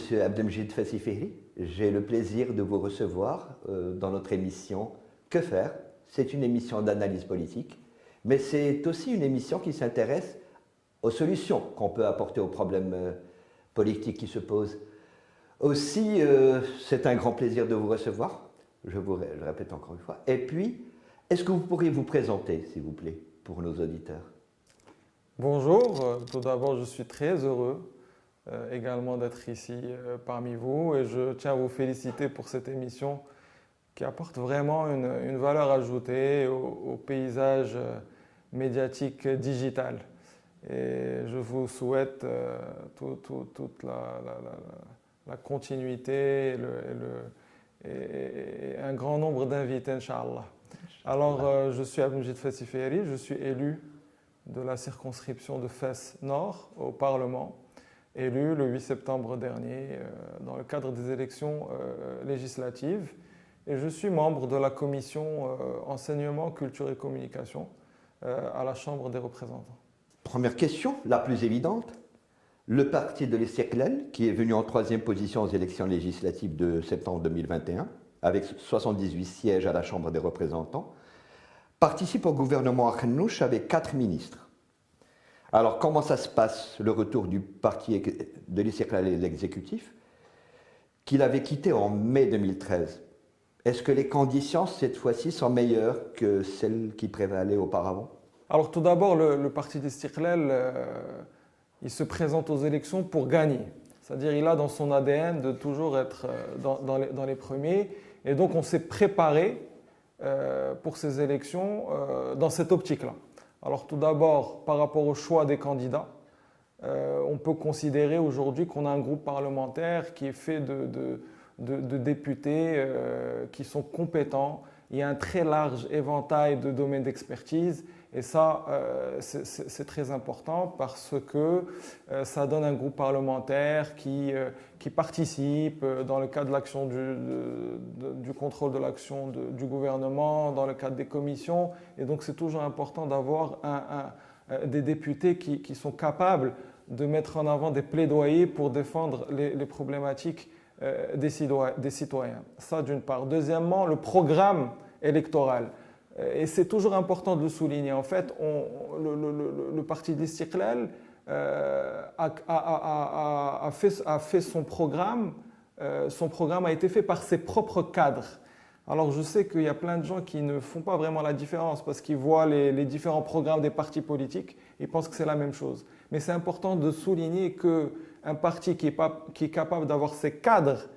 Monsieur Abdelmjid Fassifehri. J'ai le plaisir de vous recevoir dans notre émission Que faire? C'est une émission d'analyse politique, mais c'est aussi une émission qui s'intéresse aux solutions qu'on peut apporter aux problèmes politiques qui se posent. Aussi, c'est un grand plaisir de vous recevoir, je le répète encore une fois. Et puis, est-ce que vous pourriez vous présenter, s'il vous plaît, pour nos auditeurs? Bonjour, tout d'abord je suis très heureux également d'être ici parmi vous et je tiens à vous féliciter pour cette émission qui apporte vraiment une valeur ajoutée au paysage médiatique digital. Et je vous souhaite toute la continuité et un grand nombre d'invités, Inch'Allah. Alors, je suis Abdelmjid Fassifehri, je suis élu de la circonscription de Fès Nord au Parlement, élu le 8 septembre dernier dans le cadre des élections législatives. Et je suis membre de la commission enseignement, culture et communication à la Chambre des représentants. Première question, la plus évidente. Le parti de l'Istiqlal, qui est venu en 3e position aux élections législatives de septembre 2021, avec 78 sièges à la Chambre des représentants, participe au gouvernement Akhnouch avec 4 ministres. Alors, comment ça se passe, le retour du parti de l'Istiqlal et l'exécutif, qu'il avait quitté en mai 2013? Est-ce que les conditions, cette fois-ci, sont meilleures que celles qui prévalaient auparavant? Alors, tout d'abord, le parti d'Istiqlal, il se présente aux élections pour gagner. C'est-à-dire, il a dans son ADN de toujours être dans les premiers. Et donc, on s'est préparé pour ces élections dans cette optique-là. Alors tout d'abord, par rapport au choix des candidats, on peut considérer aujourd'hui qu'on a un groupe parlementaire qui est fait de députés qui sont compétents. Il y a un très large éventail de domaines d'expertise et ça, c'est très important parce que ça donne un groupe parlementaire qui participe dans le cadre de l'action du contrôle de l'action du gouvernement, dans le cadre des commissions. Et donc, c'est toujours important d'avoir des députés qui sont capables de mettre en avant des plaidoyers pour défendre les problématiques des citoyens. Ça, d'une part. Deuxièmement, le programme électoral. Et c'est toujours important de le souligner. En fait, le parti de l'Istiqlal a fait son programme. Son programme a été fait par ses propres cadres. Alors, je sais qu'il y a plein de gens qui ne font pas vraiment la différence parce qu'ils voient les différents programmes des partis politiques et pensent que c'est la même chose. Mais c'est important de souligner qu'un parti qui est capable d'avoir ses cadres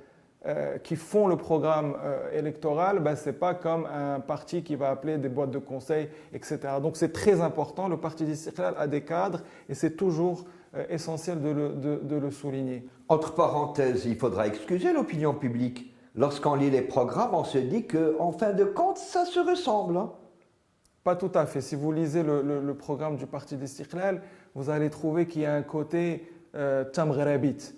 qui font le programme électoral, ben, ce n'est pas comme un parti qui va appeler des boîtes de conseil, etc. Donc c'est très important, le parti d'Istiqlal a des cadres et c'est toujours essentiel de le souligner. Entre parenthèses, il faudra excuser l'opinion publique. Lorsqu'on lit les programmes, on se dit qu'en fin de compte, ça se ressemble. Hein? Pas tout à fait. Si vous lisez le programme du parti d'Istiqlal, vous allez trouver qu'il y a un côté tamghrabit.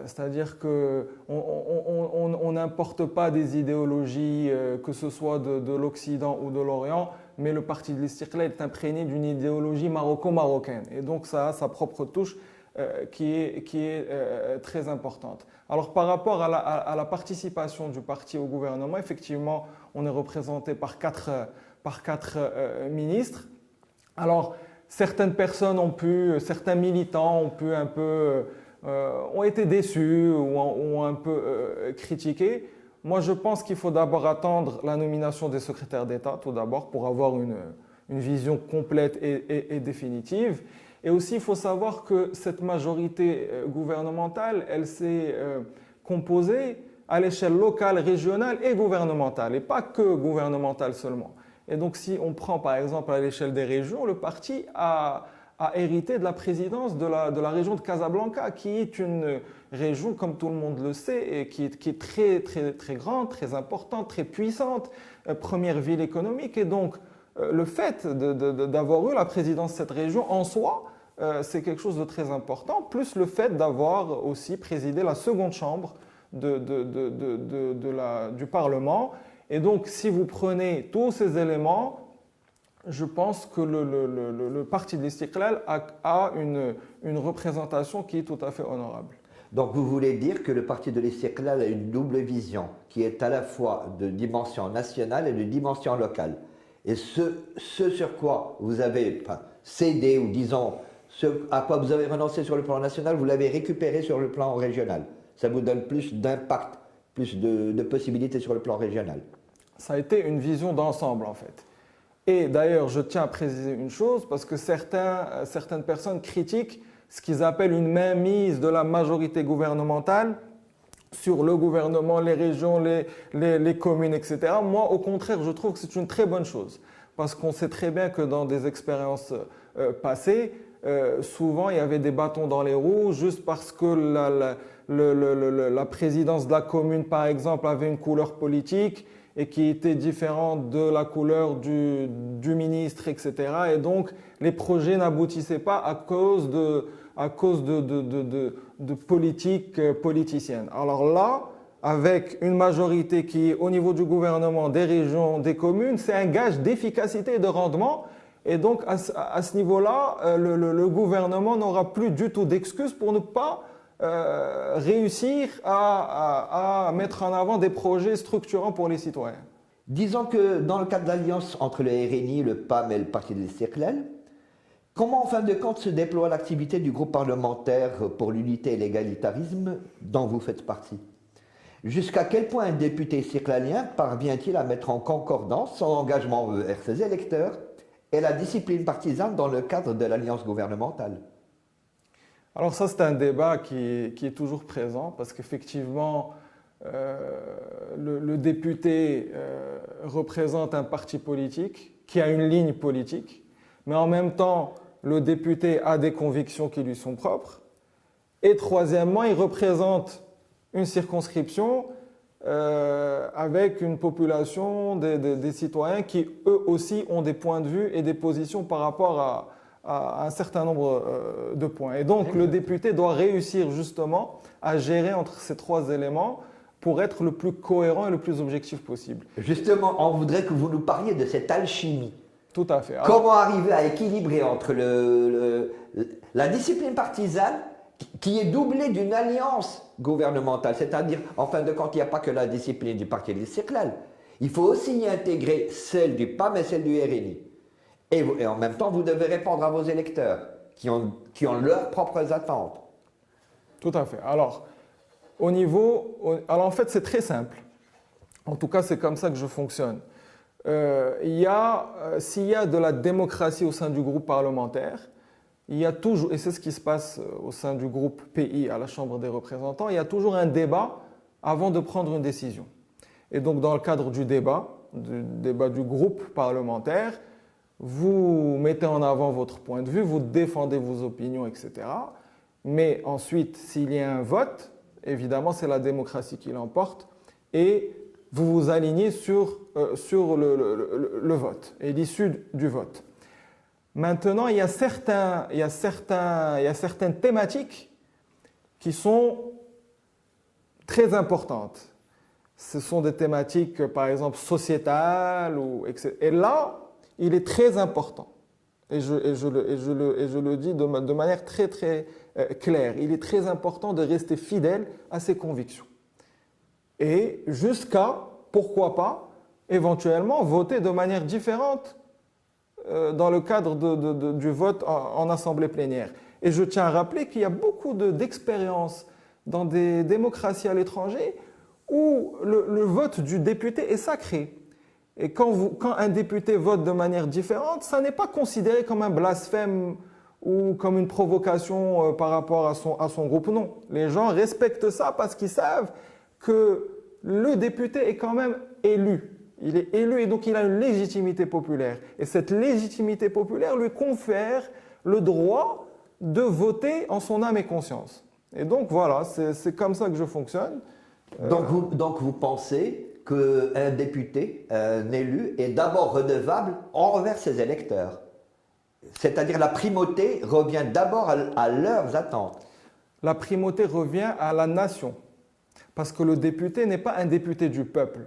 C'est-à-dire qu'on n'importe pas des idéologies, que ce soit de l'Occident ou de l'Orient, mais le parti de l'Istiqlal est imprégné d'une idéologie maroco-marocaine. Et donc ça a sa propre touche qui est très importante. Alors par rapport à la participation du parti au gouvernement, effectivement, on est représenté par quatre ministres. Alors certaines personnes certains militants ont été déçus ou ont un peu critiqué. Moi, je pense qu'il faut d'abord attendre la nomination des secrétaires d'État, tout d'abord, pour avoir une vision complète et définitive. Et aussi, il faut savoir que cette majorité gouvernementale, elle s'est composée à l'échelle locale, régionale et gouvernementale, et pas que gouvernementale seulement. Et donc, si on prend par exemple à l'échelle des régions, le parti a hérité de la présidence de la région de Casablanca, qui est une région, comme tout le monde le sait, et qui est très, très, très grande, très importante, très puissante, première ville économique. Et donc, le fait d'avoir eu la présidence de cette région en soi, c'est quelque chose de très important, plus le fait d'avoir aussi présidé la seconde chambre du Parlement. Et donc, si vous prenez tous ces éléments, je pense que le parti de l'Istiqlal a une représentation qui est tout à fait honorable. Donc vous voulez dire que le parti de l'Istiqlal a une double vision, qui est à la fois de dimension nationale et de dimension locale. Et ce sur quoi vous avez cédé, ou disons, ce à quoi vous avez renoncé sur le plan national, vous l'avez récupéré sur le plan régional. Ça vous donne plus d'impact, plus de possibilités sur le plan régional. Ça a été une vision d'ensemble en fait. Et d'ailleurs, je tiens à préciser une chose, parce que certaines personnes critiquent ce qu'ils appellent une mainmise de la majorité gouvernementale sur le gouvernement, les régions, les communes, etc. Moi, au contraire, je trouve que c'est une très bonne chose. Parce qu'on sait très bien que dans des expériences passées, souvent il y avait des bâtons dans les roues juste parce que la présidence de la commune, par exemple, avait une couleur politique et qui était différente de la couleur du ministre, etc. Et donc, les projets n'aboutissaient pas à cause de politiques politiciennes. Alors là, avec une majorité qui est au niveau du gouvernement, des régions, des communes, c'est un gage d'efficacité et de rendement. Et donc, à ce niveau-là, le gouvernement n'aura plus du tout d'excuses pour ne pas réussir à mettre en avant des projets structurants pour les citoyens. Disons que dans le cadre de l'alliance entre le RNI, le PAM et le parti de l'Istiqlal, comment en fin de compte se déploie l'activité du groupe parlementaire pour l'unité et l'égalitarisme dont vous faites partie? Jusqu'à quel point un député istiqlalien parvient-il à mettre en concordance son engagement envers ses électeurs et la discipline partisane dans le cadre de l'alliance gouvernementale? Alors ça, c'est un débat qui est toujours présent parce qu'effectivement, le député représente un parti politique qui a une ligne politique, mais en même temps, le député a des convictions qui lui sont propres. Et troisièmement, il représente une circonscription avec une population des citoyens qui, eux aussi, ont des points de vue et des positions par rapport à un certain nombre de points. Et donc, le député doit réussir justement à gérer entre ces trois éléments pour être le plus cohérent et le plus objectif possible. Justement, on voudrait que vous nous parliez de cette alchimie. Tout à fait. Alors, comment arriver à équilibrer entre la discipline partisane qui est doublée d'une alliance gouvernementale, c'est-à-dire, en fin de compte, il n'y a pas que la discipline du parti de l'Istiqlal. Il faut aussi y intégrer celle du PAM et celle du RNI. Et en même temps, vous devez répondre à vos électeurs qui ont leurs propres attentes. Tout à fait. Alors, en fait, c'est très simple. En tout cas, c'est comme ça que je fonctionne. S'il y a de la démocratie au sein du groupe parlementaire, il y a toujours, et c'est ce qui se passe au sein du groupe PI à la Chambre des représentants, il y a toujours un débat avant de prendre une décision. Et donc, dans le cadre du débat du groupe parlementaire, vous mettez en avant votre point de vue, vous défendez vos opinions, etc. Mais ensuite, s'il y a un vote, évidemment, c'est la démocratie qui l'emporte et vous vous alignez sur le vote et l'issue du vote. Maintenant, il y a certaines thématiques qui sont très importantes. Ce sont des thématiques, par exemple, sociétales, et là, il est très important, et je le dis de manière très, très claire, il est très important de rester fidèle à ses convictions. Et jusqu'à, pourquoi pas, éventuellement voter de manière différente dans le cadre du vote en assemblée plénière. Et je tiens à rappeler qu'il y a beaucoup d'expériences dans des démocraties à l'étranger où le vote du député est sacré. Et quand un député vote de manière différente, ça n'est pas considéré comme un blasphème ou comme une provocation par rapport à son groupe. Non, les gens respectent ça parce qu'ils savent que le député est quand même élu. Il est élu et donc il a une légitimité populaire. Et cette légitimité populaire lui confère le droit de voter en son âme et conscience. Et donc voilà, c'est comme ça que je fonctionne. Donc vous pensez qu'un député, un élu, est d'abord redevable envers ses électeurs. C'est-à-dire la primauté revient d'abord à leurs attentes. La primauté revient à la nation. Parce que le député n'est pas un député du peuple,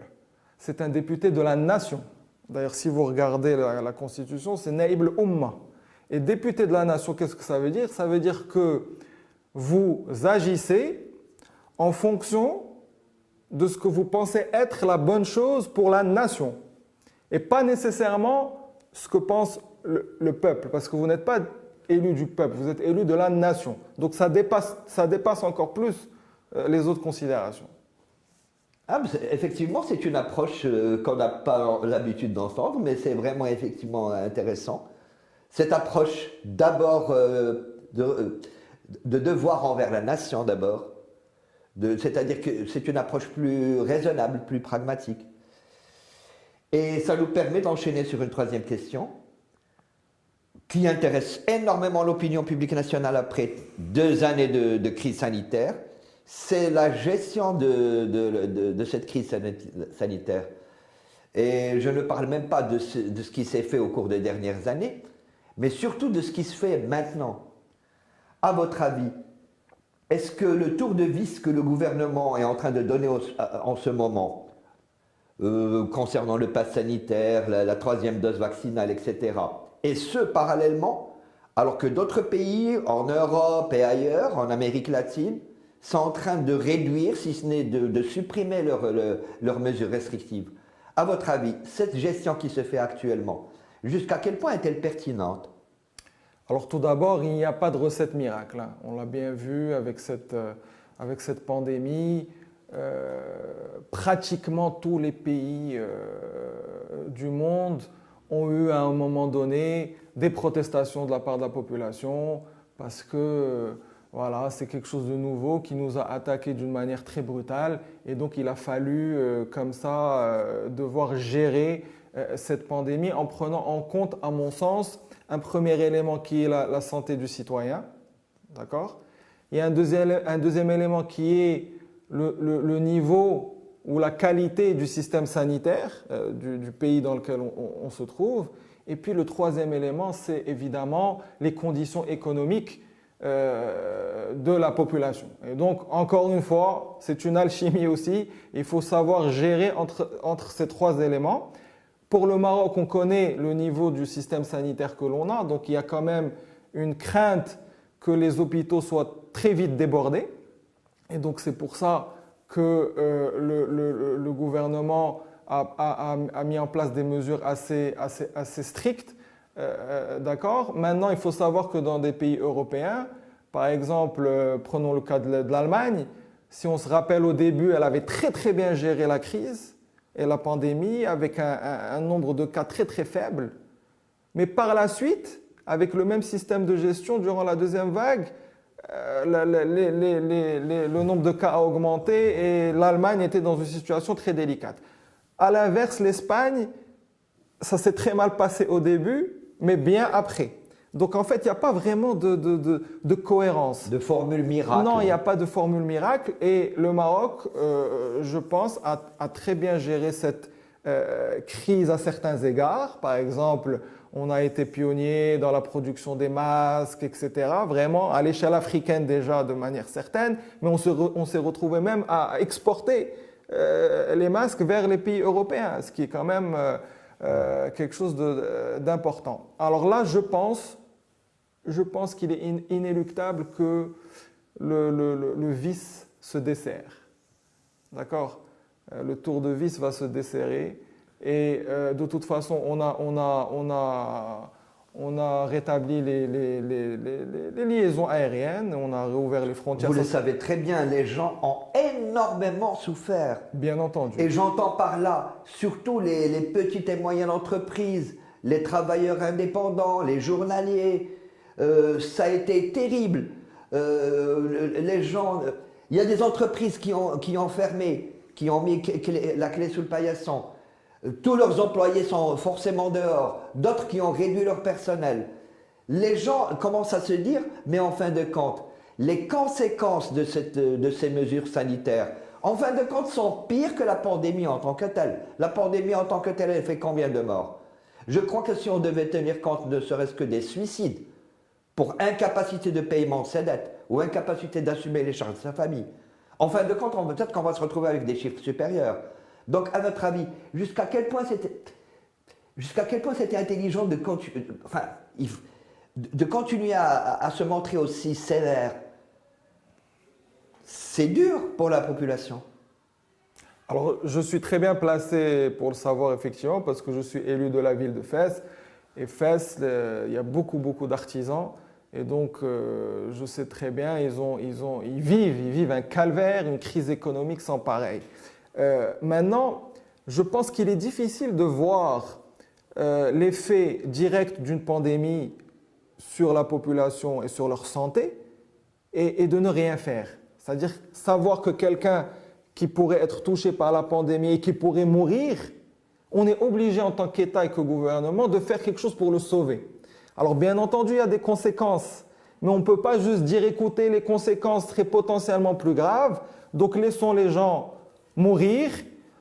c'est un député de la nation. D'ailleurs, si vous regardez la Constitution, c'est Naïb al-Umma. Et député de la nation, qu'est-ce que ça veut dire? Ça veut dire que vous agissez en fonction de ce que vous pensez être la bonne chose pour la nation et pas nécessairement ce que pense le peuple, parce que vous n'êtes pas élu du peuple, vous êtes élu de la nation. Donc ça dépasse encore plus les autres considérations. Ah, effectivement, c'est une approche qu'on n'a pas l'habitude d'entendre, mais c'est vraiment effectivement intéressant. Cette approche d'abord de devoir envers la nation d'abord, c'est-à-dire que c'est une approche plus raisonnable, plus pragmatique. Et ça nous permet d'enchaîner sur une troisième question qui intéresse énormément l'opinion publique nationale après 2 années de crise sanitaire. C'est la gestion de cette crise sanitaire. Et je ne parle même pas de ce qui s'est fait au cours des dernières années, mais surtout de ce qui se fait maintenant. À votre avis, est-ce que le tour de vis que le gouvernement est en train de donner en ce moment, concernant le pass sanitaire, la 3e dose vaccinale, etc., et ce parallèlement, alors que d'autres pays en Europe et ailleurs, en Amérique latine, sont en train de réduire, si ce n'est de supprimer leurs mesures restrictives. À votre avis, cette gestion qui se fait actuellement, jusqu'à quel point est-elle pertinente? Alors tout d'abord, il n'y a pas de recette miracle, hein. On l'a bien vu avec cette pandémie. Pratiquement tous les pays du monde ont eu à un moment donné des protestations de la part de la population parce que voilà, c'est quelque chose de nouveau qui nous a attaqués d'une manière très brutale et donc il a fallu comme ça devoir gérer cette pandémie en prenant en compte, à mon sens, un premier élément qui est la santé du citoyen, d'accord? Et un deuxième élément qui est le niveau ou la qualité du système sanitaire du pays dans lequel on se trouve. Et puis le troisième élément, c'est évidemment les conditions économiques de la population. Et donc, encore une fois, c'est une alchimie aussi. Il faut savoir gérer entre ces 3 éléments. Pour le Maroc, on connaît le niveau du système sanitaire que l'on a. Donc, il y a quand même une crainte que les hôpitaux soient très vite débordés. Et donc, c'est pour ça que le gouvernement a mis en place des mesures assez strictes. D'accord. Maintenant, il faut savoir que dans des pays européens, par exemple, prenons le cas de l'Allemagne, si on se rappelle au début, elle avait très très bien géré la crise et la pandémie avec un nombre de cas très très faible. Mais par la suite, avec le même système de gestion durant la 2e vague, le nombre de cas a augmenté et l'Allemagne était dans une situation très délicate. À l'inverse, l'Espagne, ça s'est très mal passé au début, mais bien après. Donc en fait, il n'y a pas vraiment de cohérence. De formule miracle. Non, il n'y a pas de formule miracle. Et le Maroc, je pense, a très bien géré cette crise à certains égards. Par exemple, on a été pionnier dans la production des masques, etc. Vraiment, à l'échelle africaine déjà de manière certaine. Mais on s'est retrouvé même à exporter les masques vers les pays européens, ce qui est quand même quelque chose d'important. Alors là, je pense qu'il est inéluctable que le vice se desserre. D'accord? Le tour de vis va se desserrer et de toute façon, on a rétabli les liaisons aériennes, on a réouvert les frontières. Vous le savez très bien, les gens ont énormément souffert. Bien entendu. Et j'entends par là surtout les petites et moyennes entreprises, les travailleurs indépendants, les journaliers. Ça a été terrible. Les gens, il y a des entreprises qui ont fermé, qui ont mis la clé sous le paillasson. Tous leurs employés sont forcément dehors, d'autres qui ont réduit leur personnel. Les gens commencent à se dire, mais en fin de compte, les conséquences de ces mesures sanitaires, en fin de compte, sont pires que la pandémie en tant que telle. La pandémie en tant que telle, elle fait combien de morts? Je crois que si on devait tenir compte ne serait-ce que des suicides, pour incapacité de paiement de ses dettes, ou incapacité d'assumer les charges de sa famille, en fin de compte, peut-être qu'on va se retrouver avec des chiffres supérieurs. Donc, à votre avis, jusqu'à quel point c'était intelligent de continuer à se montrer aussi sévère? c'est dur pour la population. Alors, je suis très bien placé pour le savoir, effectivement, parce que je suis élu de la ville de Fès. Et Fès, il y a beaucoup, beaucoup d'artisans. Et donc, je sais très bien, ils vivent un calvaire, une crise économique sans pareil. Maintenant, je pense qu'il est difficile de voir l'effet direct d'une pandémie sur la population et sur leur santé et de ne rien faire. C'est-à-dire savoir que quelqu'un qui pourrait être touché par la pandémie et qui pourrait mourir, on est obligé en tant qu'État et que gouvernement de faire quelque chose pour le sauver. Alors bien entendu, il y a des conséquences, mais on ne peut pas juste dire écoutez, les conséquences seraient potentiellement plus graves, donc laissons les gens mourir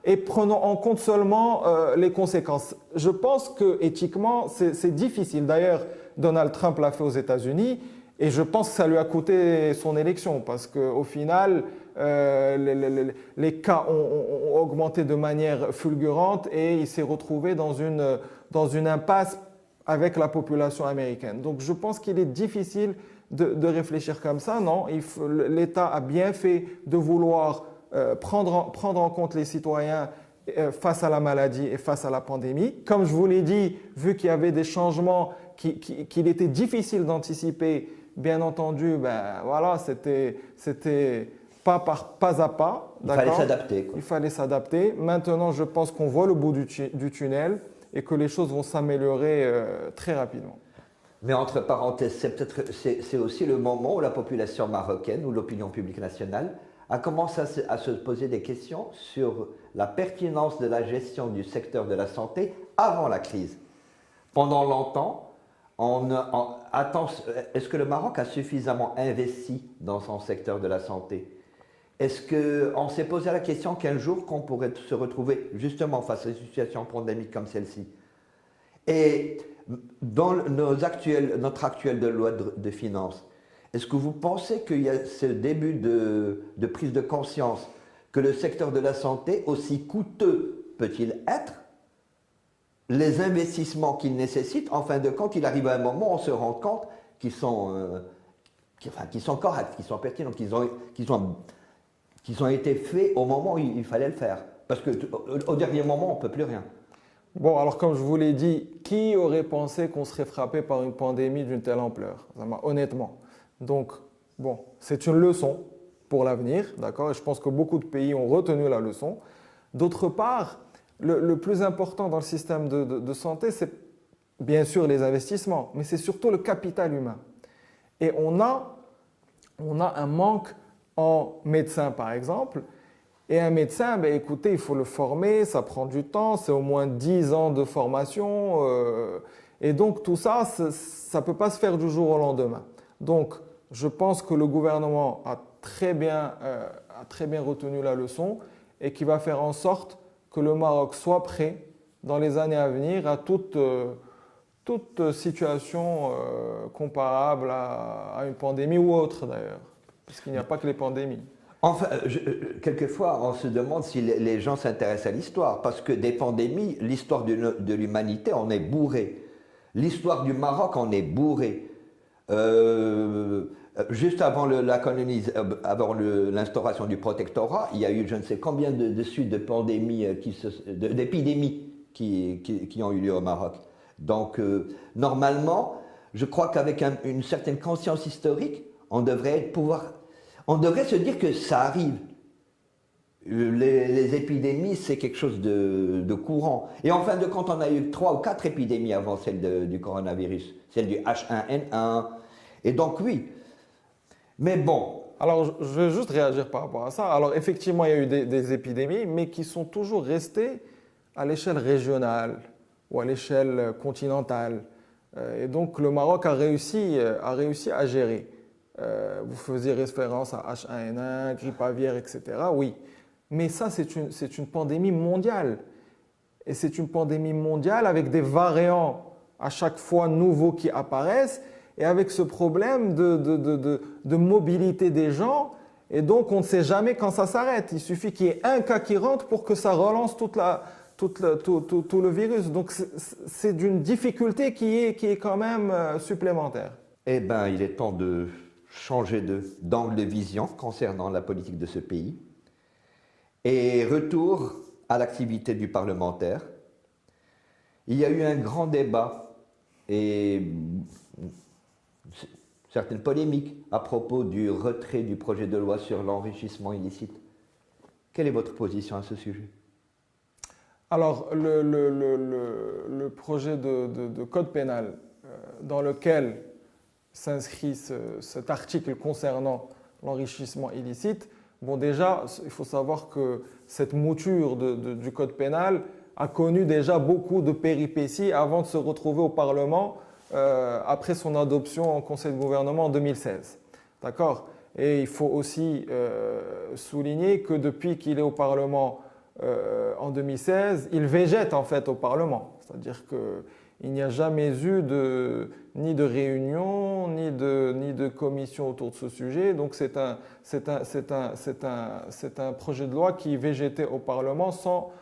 et prenons en compte seulement les conséquences. Je pense que éthiquement, c'est difficile. D'ailleurs, Donald Trump l'a fait aux États-Unis et je pense que ça lui a coûté son élection parce qu'au final, les cas ont augmenté de manière fulgurante et il s'est retrouvé dans une impasse avec la population américaine. Donc je pense qu'il est difficile de réfléchir comme ça. Non, l'État a bien fait de vouloir prendre en compte les citoyens face à la maladie et face à la pandémie. Comme je vous l'ai dit, vu qu'il y avait des changements qu'il était difficile d'anticiper, bien entendu, ben voilà, c'était pas à pas. Il fallait s'adapter, quoi. Il fallait s'adapter. Maintenant, je pense qu'on voit le bout du tunnel et que les choses vont s'améliorer très rapidement. Mais entre parenthèses, c'est aussi le moment où la population marocaine ou l'opinion publique nationale a commencé à se poser des questions sur la pertinence de la gestion du secteur de la santé avant la crise. Pendant longtemps, est-ce que le Maroc a suffisamment investi dans son secteur de la santé? Est-ce qu'on s'est posé la question qu'un jour qu'on pourrait se retrouver justement face à une situation pandémique comme celle-ci? Et dans notre actuelle de loi de finances, est-ce que vous pensez qu'il y a ce début de prise de conscience que le secteur de la santé, aussi coûteux peut-il être, les investissements qu'il nécessite, en fin de compte, il arrive à un moment où on se rend compte qu'ils sont corrects, qu'ils sont pertinents, qu'ils ont été faits au moment où il fallait le faire. Parce qu'au dernier moment, on ne peut plus rien. Bon, alors comme je vous l'ai dit, qui aurait pensé qu'on serait frappé par une pandémie d'une telle ampleur? Honnêtement. Donc, bon, c'est une leçon pour l'avenir, d'accord? Et je pense que beaucoup de pays ont retenu la leçon. D'autre part, le plus important dans le système de santé, c'est bien sûr les investissements, mais c'est surtout le capital humain. Et on a un manque en médecins, par exemple. Et un médecin, ben, écoutez, il faut le former, ça prend du temps, c'est au moins 10 ans de formation. Et donc tout ça, ça ne peut pas se faire du jour au lendemain. Donc je pense que le gouvernement a très bien retenu la leçon et qu'il va faire en sorte que le Maroc soit prêt dans les années à venir à toute situation comparable à une pandémie ou autre d'ailleurs. Parce qu'il n'y a pas que les pandémies. Enfin, quelquefois, on se demande si les gens s'intéressent à l'histoire, parce que des pandémies, l'histoire de l'humanité, on est bourré. L'histoire du Maroc, on est bourré. Juste avant avant l'instauration du protectorat, il y a eu je ne sais combien de suites de pandémies, d'épidémies qui ont eu lieu au Maroc. Donc, normalement, je crois qu'avec une certaine conscience historique, on devrait se dire que ça arrive. Les épidémies, c'est quelque chose de courant. Et en fin de compte, on a eu 3 ou 4 épidémies avant celle du coronavirus. Celle du H1N1. Et donc, oui. Mais bon. Alors, je vais juste réagir par rapport à ça. Alors, effectivement, il y a eu des épidémies, mais qui sont toujours restées à l'échelle régionale ou à l'échelle continentale. Et donc, le Maroc a réussi à gérer. Vous faisiez référence à H1N1, grippe aviaire, etc. Oui, mais ça, c'est une pandémie mondiale. Et c'est une pandémie mondiale avec des variants à chaque fois nouveaux qui apparaissent et avec ce problème de mobilité des gens. Et donc, on ne sait jamais quand ça s'arrête. Il suffit qu'il y ait un cas qui rentre pour que ça relance tout le virus. Donc, c'est d'une difficulté qui est quand même supplémentaire. Eh bien, il est temps de changer d'angle de vision concernant la politique de ce pays. Et retour à l'activité du parlementaire. Il y a eu un grand débat et certaines polémiques à propos du retrait du projet de loi sur l'enrichissement illicite. Quelle est votre position à ce sujet? Alors, le projet de code pénal dans lequel s'inscrit cet article concernant l'enrichissement illicite, bon déjà, il faut savoir que cette mouture du code pénal a connu déjà beaucoup de péripéties avant de se retrouver au Parlement après son adoption en Conseil de gouvernement en 2016. D'accord? Et il faut aussi souligner que depuis qu'il est au Parlement en 2016, il végète en fait au Parlement. C'est-à-dire qu'il n'y a jamais eu ni de réunion, ni de commission autour de ce sujet. Donc c'est un projet de loi qui végétait au Parlement sans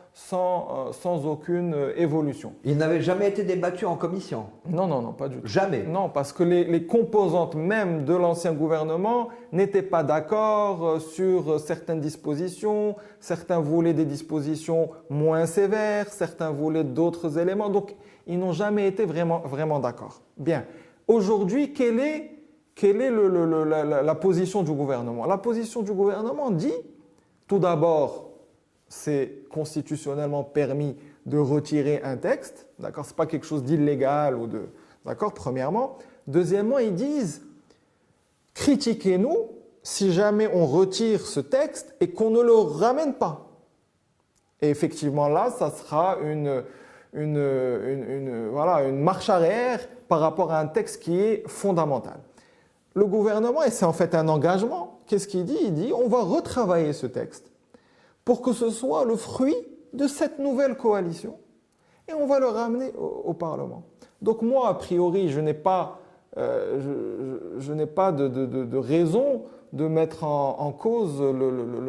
aucune évolution. Il n'avait jamais été débattu en commission? Non, pas du tout. Jamais? Non, parce que les composantes même de l'ancien gouvernement n'étaient pas d'accord sur certaines dispositions, certains voulaient des dispositions moins sévères, certains voulaient d'autres éléments, donc ils n'ont jamais été vraiment d'accord. Bien. Aujourd'hui, quelle est la position du gouvernement? La position du gouvernement dit, tout d'abord, c'est constitutionnellement permis de retirer un texte, d'accord? Ce n'est pas quelque chose d'illégal ou de, d'accord, premièrement. Deuxièmement, ils disent, critiquez-nous si jamais on retire ce texte et qu'on ne le ramène pas. Et effectivement, là, ça sera une marche arrière par rapport à un texte qui est fondamental. Le gouvernement, et c'est en fait un engagement, qu'est-ce qu'il dit? Il dit, on va retravailler ce texte pour que ce soit le fruit de cette nouvelle coalition et on va le ramener au Parlement. Donc moi, a priori, je n'ai pas de raison de mettre en cause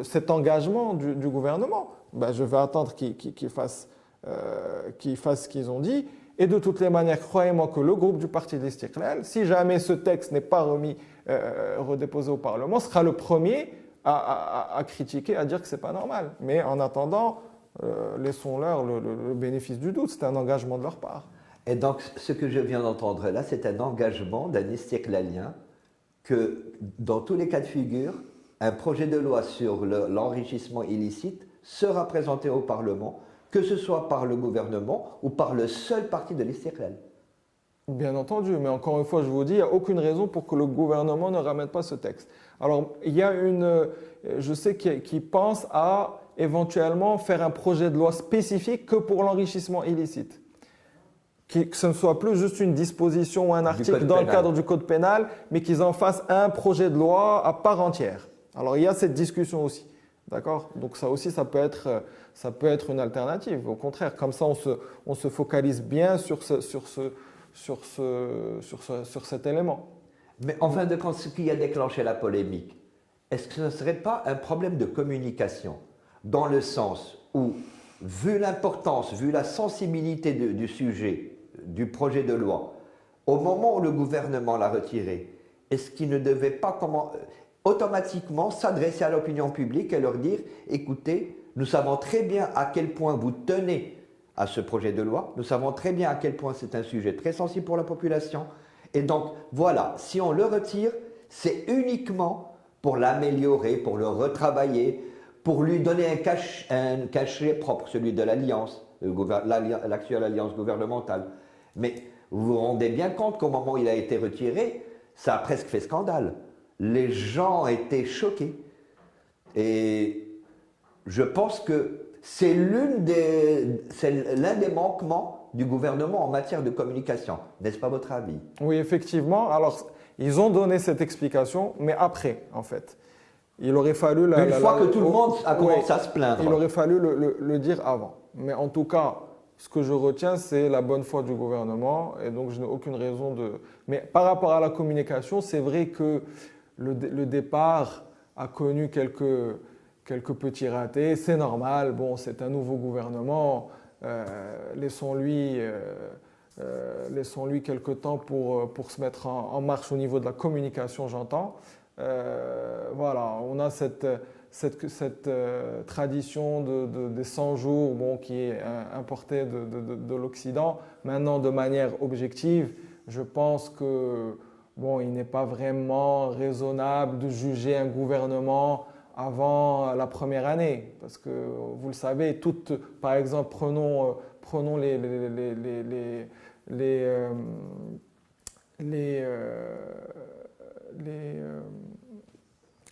cet engagement du gouvernement. Ben, je vais attendre qu'ils fassent ce qu'ils ont dit. Et de toutes les manières, croyez-moi que le groupe du Parti d'Istiqlal, si jamais ce texte n'est pas redéposé au Parlement, sera le premier à critiquer, à dire que ce n'est pas normal. Mais en attendant, laissons-leur le bénéfice du doute. C'est un engagement de leur part. Et donc, ce que je viens d'entendre là, c'est un engagement d'un istiqlalien que, dans tous les cas de figure, un projet de loi sur l'enrichissement illicite sera présenté au Parlement, que ce soit par le gouvernement ou par le seul parti de l'Istiqlal. Bien entendu, mais encore une fois, je vous dis, il n'y a aucune raison pour que le gouvernement ne ramène pas ce texte. Alors, il y a je sais qui pense à éventuellement faire un projet de loi spécifique que pour l'enrichissement illicite. Que ce ne soit plus juste une disposition ou un article dans le cadre du code pénal, mais qu'ils en fassent un projet de loi à part entière. Alors, il y a cette discussion aussi. D'accord? Donc ça aussi, ça peut être une alternative. Au contraire, comme ça, on se focalise bien sur cet élément. Mais en fin de compte, ce qui a déclenché la polémique, est-ce que ce ne serait pas un problème de communication? Dans le sens où, vu l'importance, vu la sensibilité du sujet, du projet de loi, au moment où le gouvernement l'a retiré, est-ce qu'il ne devait pas automatiquement s'adresser à l'opinion publique et leur dire « Écoutez, nous savons très bien à quel point vous tenez à ce projet de loi, nous savons très bien à quel point c'est un sujet très sensible pour la population, et donc voilà, si on le retire, c'est uniquement pour l'améliorer, pour le retravailler, pour lui donner un cachet propre, celui de l'alliance, l'actuelle alliance gouvernementale. Mais vous vous rendez bien compte qu'au moment où il a été retiré, ça a presque fait scandale. Les gens étaient choqués. Et je pense que c'est l'un des manquements du gouvernement en matière de communication. N'est-ce pas votre avis? Oui, effectivement. Alors, ils ont donné cette explication, mais après, en fait. Il aurait fallu... Une fois que tout le monde a commencé à se plaindre. Il aurait fallu le dire avant. Mais en tout cas, ce que je retiens, c'est la bonne foi du gouvernement. Et donc, je n'ai aucune raison de... Mais par rapport à la communication, c'est vrai que le départ a connu quelques petits ratés. C'est normal. Bon, c'est un nouveau gouvernement. Laissons-lui Laissons-lui quelque temps pour se mettre en marche au niveau de la communication, j'entends. Voilà, on a cette tradition des 100 jours bon, qui est importée de l'Occident. Maintenant, de manière objective, je pense que bon, il n'est pas vraiment raisonnable de juger un gouvernement avant la première année. Parce que vous le savez, par exemple, prenons les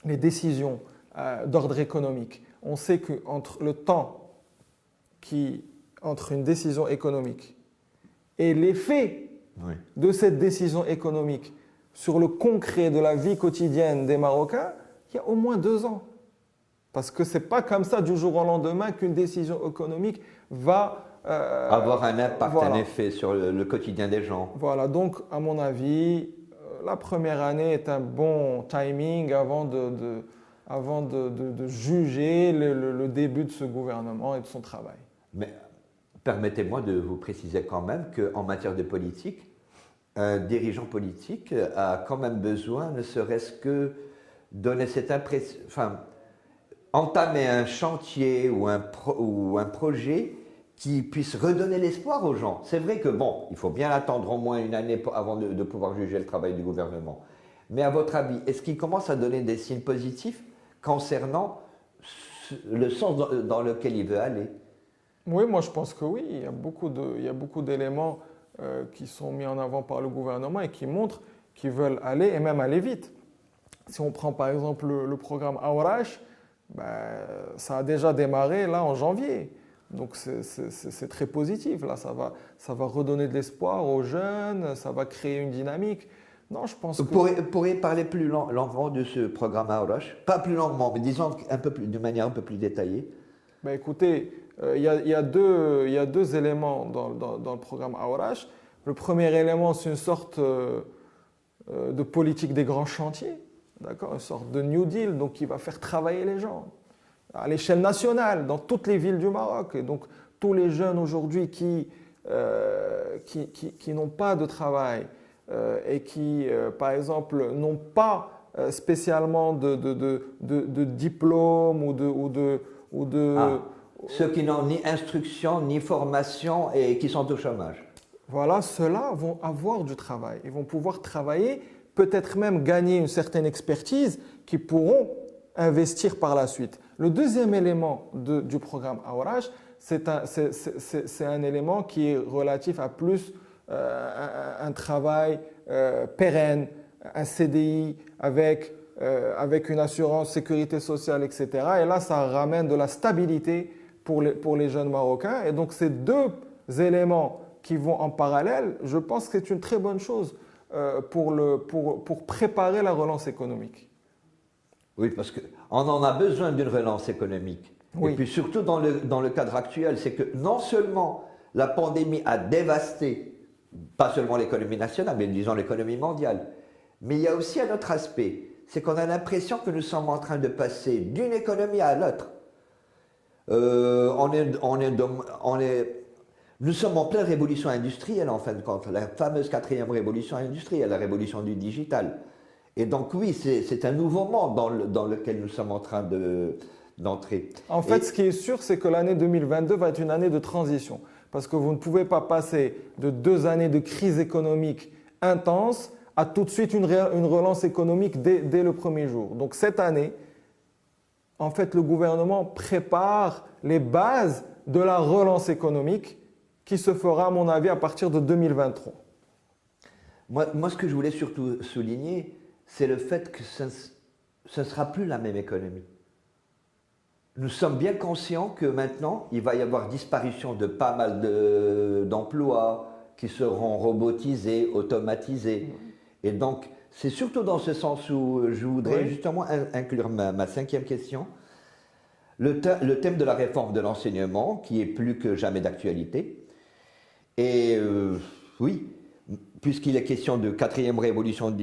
décisions d'ordre économique. On sait qu'entre le temps entre une décision économique et l'effet de cette décision économique sur le concret de la vie quotidienne des Marocains, il y a au moins 2 ans. Parce que ce n'est pas comme ça du jour au lendemain qu'une décision économique va avoir un impact, voilà. Un effet sur le quotidien des gens. Voilà, donc à mon avis, la première année est un bon timing avant de juger le début de ce gouvernement et de son travail. Mais permettez-moi de vous préciser quand même qu'en matière de politique, un dirigeant politique a quand même besoin, ne serait-ce que donner cette impression, enfin, entamer un chantier ou un projet qui puisse redonner l'espoir aux gens. C'est vrai que bon, il faut bien attendre au moins une année avant de pouvoir juger le travail du gouvernement. Mais à votre avis, est-ce qu'il commence à donner des signes positifs concernant le sens dans lequel il veut aller? Oui, moi je pense que oui. Il y a beaucoup d'éléments qui sont mis en avant par le gouvernement et qui montrent qu'ils veulent aller et même aller vite. Si on prend par exemple le programme Aourash, ça a déjà démarré là en janvier. Donc c'est très positif. Là, ça va redonner de l'espoir aux jeunes, ça va créer une dynamique. Non, je pense que... Vous pourriez parler plus longuement de ce programme Aourash? Pas plus longuement, mais disons de manière un peu plus détaillée. Écoutez, il y a deux éléments dans le programme Aourash. Le premier élément, c'est une sorte de politique des grands chantiers, d'accord, une sorte de New Deal, donc qui va faire travailler les gens à l'échelle nationale, dans toutes les villes du Maroc. Et donc, tous les jeunes aujourd'hui qui n'ont pas de travail et qui, par exemple, n'ont pas spécialement de diplôme ceux qui n'ont ni instruction, ni formation et qui sont au chômage. Voilà, ceux-là vont avoir du travail. Ils vont pouvoir travailler, peut-être même gagner une certaine expertise qui pourront investir par la suite. Le deuxième élément du programme Aourash, c'est un élément qui est relatif à plus un travail pérenne, un CDI avec une assurance sécurité sociale, etc. Et là, ça ramène de la stabilité pour les jeunes Marocains. Et donc, ces deux éléments qui vont en parallèle, je pense que c'est une très bonne chose pour préparer la relance économique. Oui, parce qu'on en a besoin d'une relance économique. Oui. Et puis surtout dans le cadre actuel, c'est que non seulement la pandémie a dévasté, pas seulement l'économie nationale, mais disons l'économie mondiale, mais il y a aussi un autre aspect, c'est qu'on a l'impression que nous sommes en train de passer d'une économie à l'autre. Nous sommes en pleine révolution industrielle, en fin de compte, la fameuse 4e révolution industrielle, la révolution du digital. Et donc oui, c'est un nouveau monde dans lequel nous sommes en train d'entrer. En fait, ce qui est sûr, c'est que l'année 2022 va être une année de transition. Parce que vous ne pouvez pas passer de 2 années de crise économique intense à tout de suite une relance économique dès le premier jour. Donc cette année, en fait, le gouvernement prépare les bases de la relance économique qui se fera, à mon avis, à partir de 2023. Moi, ce que je voulais surtout souligner, c'est le fait que ce ne sera plus la même économie. Nous sommes bien conscients que maintenant, il va y avoir disparition de pas mal d'emplois qui seront robotisés, automatisés. Et donc, c'est surtout dans ce sens où je voudrais justement inclure ma 5e question. Le thème de la réforme de l'enseignement, qui est plus que jamais d'actualité. Et oui, puisqu'il est question de 4e révolution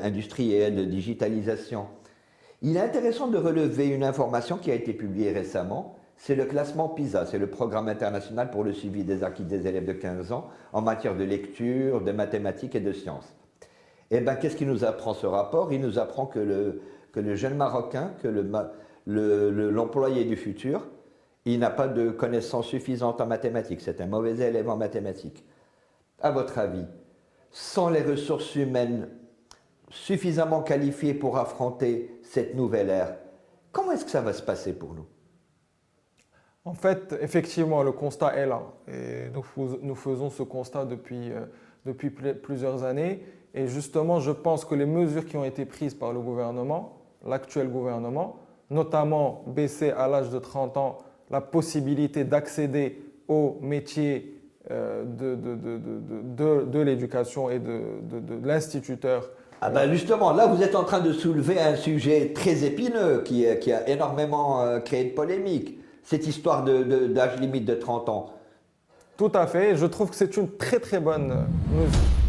industrielle, de digitalisation, il est intéressant de relever une information qui a été publiée récemment, c'est le classement PISA, c'est le programme international pour le suivi des acquis des élèves de 15 ans en matière de lecture, de mathématiques et de sciences. Eh bien, qu'est-ce qu'il nous apprend ce rapport? Il nous apprend que le jeune Marocain, que l'employé du futur, il n'a pas de connaissances suffisantes en mathématiques. C'est un mauvais élève en mathématiques. À votre avis, sans les ressources humaines suffisamment qualifiées pour affronter cette nouvelle ère, comment est-ce que ça va se passer pour nous? En fait, effectivement, le constat est là. Et nous faisons ce constat depuis plusieurs années. Et justement, je pense que les mesures qui ont été prises par le gouvernement, l'actuel gouvernement, notamment baisser à l'âge de 30 ans la possibilité d'accéder aux métiers de l'éducation et de l'instituteur. Ah ben justement, là vous êtes en train de soulever un sujet très épineux qui a énormément créé de polémique, cette histoire d'âge limite de 30 ans. Tout à fait, je trouve que c'est une très très bonne mesure.